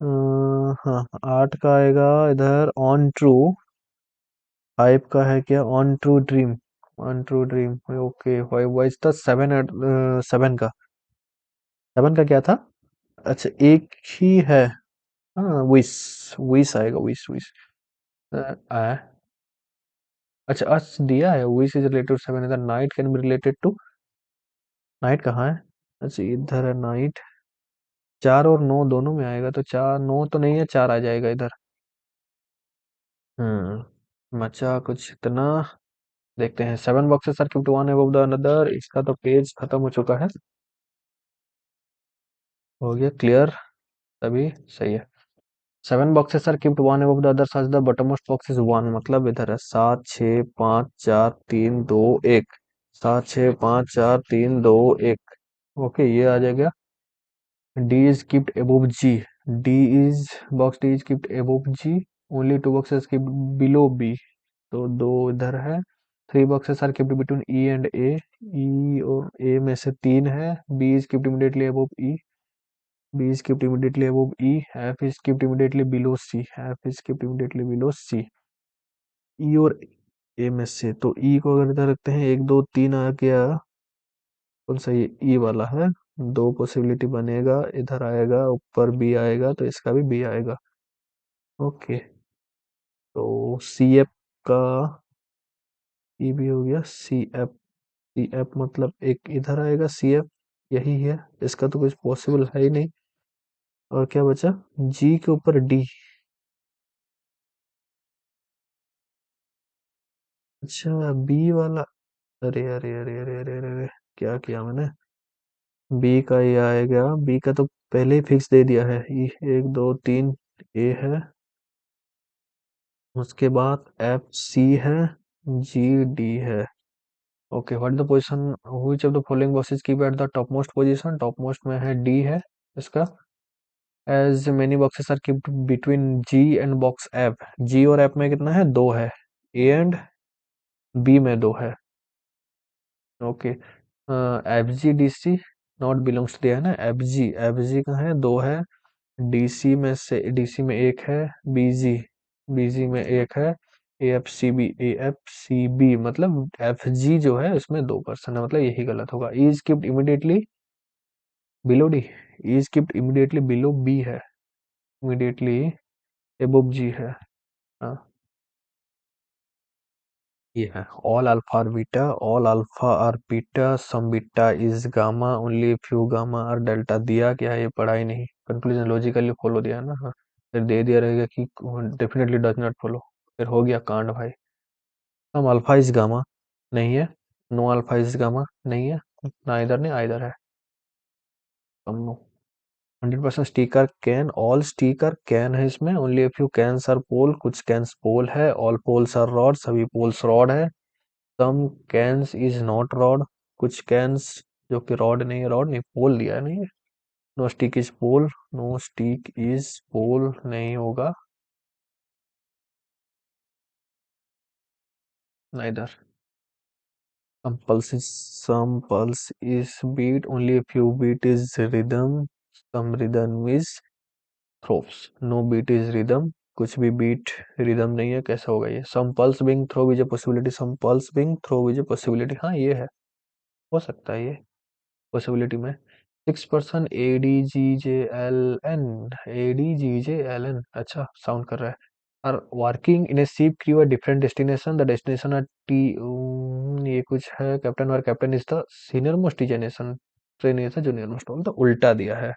हाँ आठ का आएगा इधर ऑन ट्रू, फाइव का है क्या ऑन ट्रू ड्रीम, ऑन ट्रू ड्रीम, ओके फाइव वाइज था, सेवन, सेवन का, सेवन का क्या था, अच्छा एक ही है, हाँ विश, विश आएगा, विश विश आ, अच्छा अस दिया है, wish is related to seven, इधर night can be related to, night कहाँ है, अच्छा इधर है नाइट, चार और नौ दोनों में आएगा, तो चार नौ तो नहीं है, चार आ जाएगा इधर। बचा कुछ इतना, देखते हैं, seven boxes are kept one above the another, इसका तो पेज खत्म हो चुका है, हो गया क्लियर, तभी सही है। Seven boxes are kept one above the other such the bottommost box is one, मतलब इधर है सात छः पाँच चार तीन दो एक, सात छः पाँच चार तीन दो एक, ओके ये आ जाएगा। D is kept above G, D is box, D is kept above G, only two boxes kept below B, तो दो इधर है, three boxes are kept between E and A, E और ए में से तीन है, B is kept immediately above E, B is kept immediately above E, F is kept immediately below C, F is kept immediately below C, E और A में से, तो ई को अगर इधर रखते हैं, एक दो तीन आ गया, कौन सा ये ई वाला है, दो पॉसिबिलिटी बनेगा, इधर आएगा ऊपर बी आएगा, तो इसका भी बी आएगा, ओके। तो सी एफ का ई भी हो गया, सी एफ, सी एफ मतलब एक इधर आएगा सी एफ, यही है, इसका तो कुछ पॉसिबल है ही नहीं, और क्या बचा, जी के ऊपर डी, अच्छा बी वाला, अरे अरे अरे अरे अरे अरे अरे, क्या किया मैंने, बी का ये आएगा, बी का तो पहले ही फिक्स दे दिया है, ई एक दो तीन ए है, उसके बाद एफ सी है, जी डी है, okay, what the position, which of the following boxes keep at the topmost position, topmost में है डी है इसका। As many boxes are kept between G and box F, G और F में कितना है, दो है, ए एंड बी में दो है। Okay, F G D C not belongs दिया है ना, एफ जी का है, दो है, डीसी में से, डीसी में एक है, बीजी, बीजी में एक है, ए एफ सी बी, मतलब एफ जी जो है उसमें दो पर्सन है, मतलब यही गलत होगा। Is kept immediately below D, is kept immediately below B है, इमिडिएटली एबोव जी है। हाँ, ये है all alpha are beta, some beta is gamma, only few gamma are delta. दिया क्या है, ये पढ़ा ही नहीं, कंक्लूजन लॉजिकली फॉलो दिया है ना। हाँ, फिर दे दिया रहेगा कि डेफिनेटली डज नॉट फॉलो, फिर हो गया कांड भाई। सम अल्फा इज गामा नहीं है, नो अल्फा इज गामा नहीं है, ना इधर नहीं आइधर है, कम नो। 100% sticker can, all sticker can है इसमें, only a few cans are pole, कुछ कैन्स पोल है, ऑल पोल्स आर रॉड, सभी पोल्स रॉड है। Some cans is not rod, कुछ कैन्स जो कि रॉड नहीं है, रॉड नहीं, पोल दिया है नहीं है। No stick is pole, no stick is pole नहीं होगा, neither. some pulse is beat, only a few beat is rhythm, some rhythm is throws, no beat is rhythm, कुछ भी बीट रिदम नहीं है, कैसा होगा ये। Some pulse being throw with a possibility, some pulse being throw with a possibility, हाँ ये है, हो सकता है ये पॉसिबिलिटी में। 6% ADGJLN, अच्छा साउंड कर रहा है। Are working in a ship crew at different destination, the destination are T, ये कुछ है, कैप्टन और captain is the senior most destination, train ये था जूनियर मोस्ट, तो उल्टा दिया है।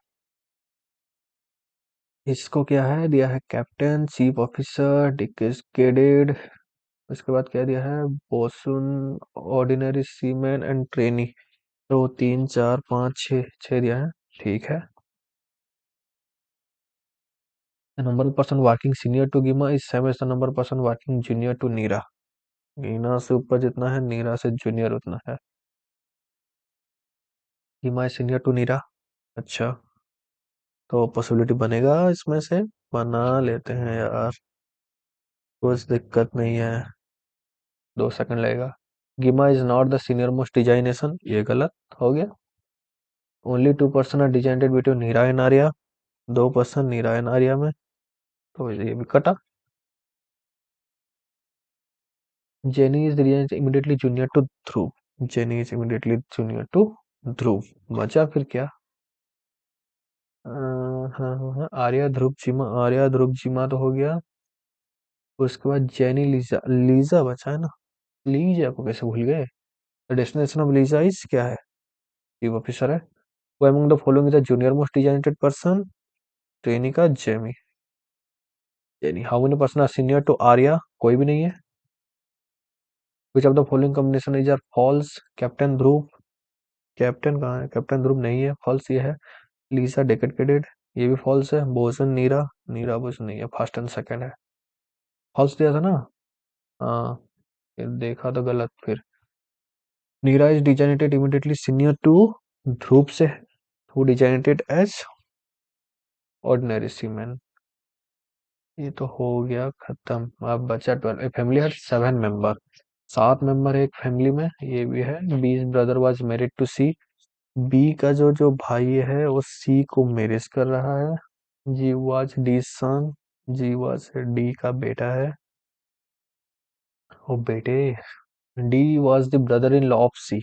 इसको क्या है दिया है, कैप्टन, चीफ ऑफिसर, डिकेडेड, उसके बाद क्या दिया है, बोसुन, ऑर्डिनरी सीमैन एंड ट्रेनी। तो 3 4 5 6 दिया है, ठीक है। The number of person working senior to Gima is same as the number of person working junior to नीरा। नीरा से ऊपर जितना है, नीरा से जूनियर उतना है। गिमा is senior to नीरा, अच्छा, तो पॉसिबिलिटी बनेगा इसमें से, बना लेते हैं यार, कुछ दिक्कत नहीं है, 2 सेकंड लगेगा। गिमा is not the senior most designation, ये गलत हो गया। Only 2% are designated between Neera and Arya, 2% Neera and Arya में, तो ये भी कटा। Jenny is immediately junior to Dhruv, Jenny is immediately junior to Dhruv, बचा फिर क्या, हाँ हाँ हाँ, आर्या ध्रुव जिमा तो हो गया। उसके बाद जेनी लीजा, लीजा बचा है ना, लीजा को कैसे भूल गए। डेस्टिनेशन ऑफ लीजा इज क्या है, चीफ ऑफिसर है। वो among the following is the junior most designated person, trainee का Jamie, Jenny. How many person are senior to Arya, कोई भी नहीं है। Which of the following combination is are false, captain Dhruv, captain कहाँ है, कैप्टन ध्रुव नहीं है, फॉल्स ये है। लीसा डेकेडेड, ये भी फॉल्स है। बोसन नीरा, नीरा बोसन नहीं है, फर्स्ट एंड सेकंड है, फॉल्स दिया था ना। हाँ, फिर देखा तो गलत फिर। Neera is designated immediately senior to Dhruv से, who designated as ordinary seaman. ये तो हो गया खत्म, अब बचा 12। फैमिली है 7 मेंबर, 7 मेंबर है एक फैमिली में, ये भी है। B brother was married to C, B का जो जो भाई है वो सी को मैरिज कर रहा है। G was D son, G was D का बेटा है, ओ बेटे। D was the brother in law of C,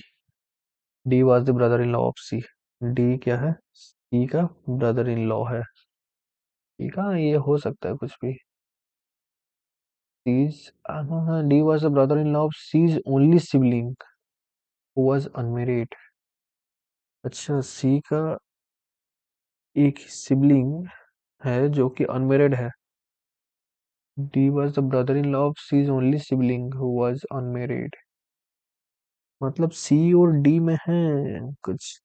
D was the brother in law of C, D क्या है, सी का ब्रदर इन लॉ है। ठीक है, ये हो सकता है कुछ भी। She's D was the brother-in-law of C's only sibling who was unmarried। अच्छा, सी का एक सिबलिंग है जो कि अनमेरिड है। D was the brother-in-law of C's only sibling who was unmarried, मतलब सी और डी में है कुछ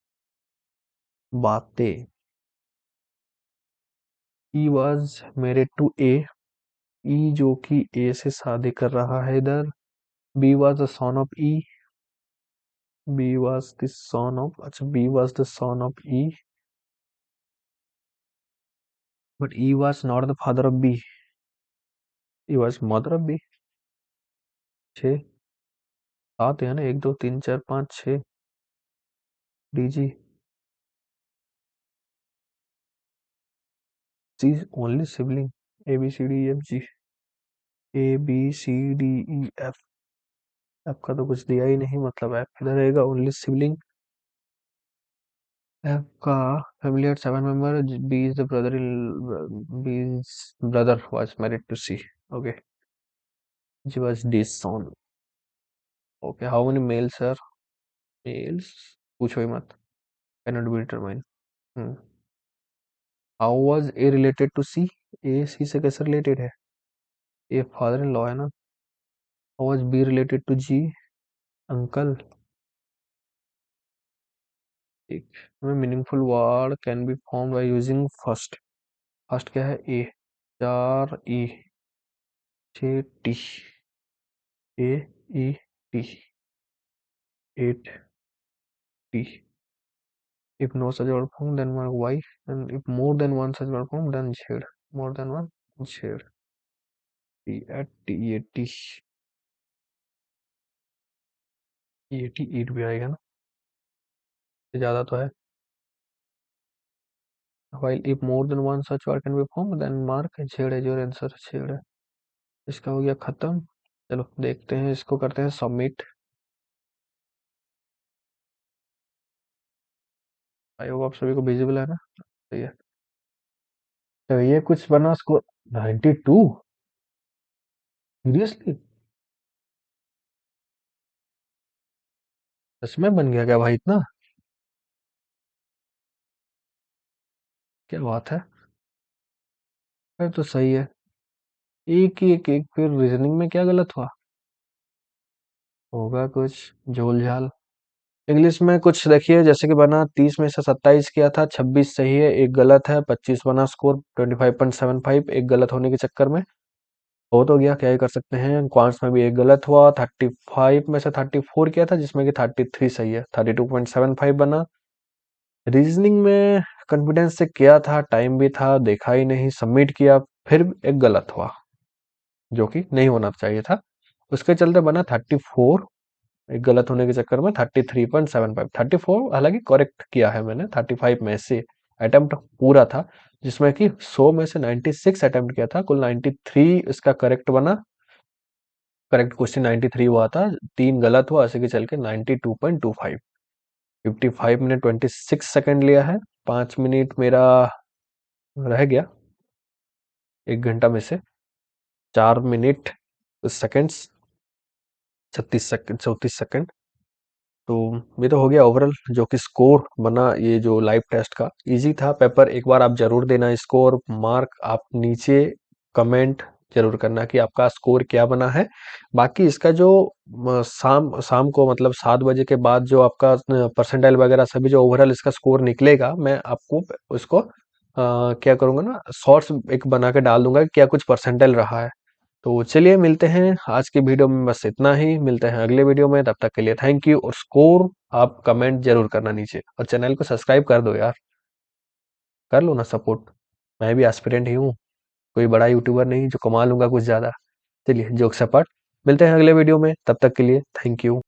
बातें। E was married to A, E जो कि A से शादी कर रहा है इधर। B was the son of E, B was the son of, अच्छा B was the son of E, but E was not the father of B. E was mother of B. 6 7 है ना, 1 2 3 4 5 6 DG. C is only sibling. A B C D E F G. A B C D E F. F का तो कुछ दिया ही नहीं, मतलब F इधर रहेगा, ओनली सिबलिंग. F का familiar 7 member. B is the brother in, B's brother was married to C. Okay. She was D's son. Okay. How many males are? Males पूछो ही मत. Cannot be determined. Hmm. How was A related to C? A C से कैसे related है? A father in law है ना. How was B related to G? Uncle. एक meaningful word can be form by using first. First क्या है? ए. 4 ई 6 T. A E T 8 T. If no such verb form, then mark Y, and if more than one such verb form, then Z. More than one, Z. T at T A T. E A T 8 भी आएगा ना, ज़्यादा तो है. While if more than one such verb can be formed, then mark Z as your answer. Z है. इसका हो गया खत्म. चलो देखते हैं, इसको करते हैं सबमिट. आई होप आप सभी को विजिबल है ना. सही है. तो ये कुछ बना स्कोर 92. सीरियसली सच में बन गया क्या भाई इतना? क्या बात है. फिर तो सही है. एक फिर रीजनिंग में क्या गलत हुआ होगा? कुछ झोल झाल. इंग्लिश में कुछ देखिए, जैसे कि बना 30 में से 27 किया था, 26 सही है, एक गलत है, 25 बना स्कोर 25.75, एक गलत होने के चक्कर में हो तो गया, क्या ही कर सकते हैं. क्वांट्स में भी एक गलत हुआ. 35 में से 34 किया था, जिसमें कि 33 सही है, 32.75 बना. रीजनिंग में कॉन्फिडेंस से किया था, टाइम भी था, देखा ही नहीं, सबमिट किया, फिर एक गलत हुआ जो कि नहीं होना चाहिए था. उसके चलते बना 34. एक गलत होने के चक्कर में 33.75. 34 हालांकि करेक्ट किया है मैंने. 35 में से अटेम्प्ट पूरा था, जिसमें कि 100 में से 96 अटेम्प्ट किया था, कुल 93 इसका करेक्ट बना. करेक्ट क्वेश्चन 93 हुआ था, 3 गलत हुआ, इसी के चल के 92.25. 55 मिनट 26 सेकंड लिया है. 5 मिनट मेरा रह गया 1 घंटा में से. 4 मिनट सेकंड्स 36 सेकंड 34 सेकंड. तो ये तो हो गया ओवरऑल जो कि स्कोर बना. ये जो लाइव टेस्ट का इजी था पेपर, एक बार आप जरूर देना स्कोर. मार्क आप नीचे कमेंट जरूर करना कि आपका स्कोर क्या बना है. बाकी इसका जो शाम शाम को मतलब 7 बजे के बाद जो आपका परसेंटाइल वगैरह सभी जो ओवरऑल इसका स्कोर निकलेगा, मैं आपको उसको क्या करूंगा ना, शॉर्ट्स एक बना के डाल दूंगा कि क्या कुछ परसेंटाइल रहा है. तो चलिए मिलते हैं आज की वीडियो में, बस इतना ही. मिलते हैं अगले वीडियो में, तब तक के लिए थैंक यू. और स्कोर आप कमेंट जरूर करना नीचे, और चैनल को सब्सक्राइब कर दो यार. कर लो ना सपोर्ट. मैं भी एस्पिरेंट ही हूँ, कोई बड़ा यूट्यूबर नहीं जो कमा लूंगा कुछ ज्यादा. चलिए जोक सपाट. मिलते हैं अगले वीडियो में, तब तक के लिए थैंक यू.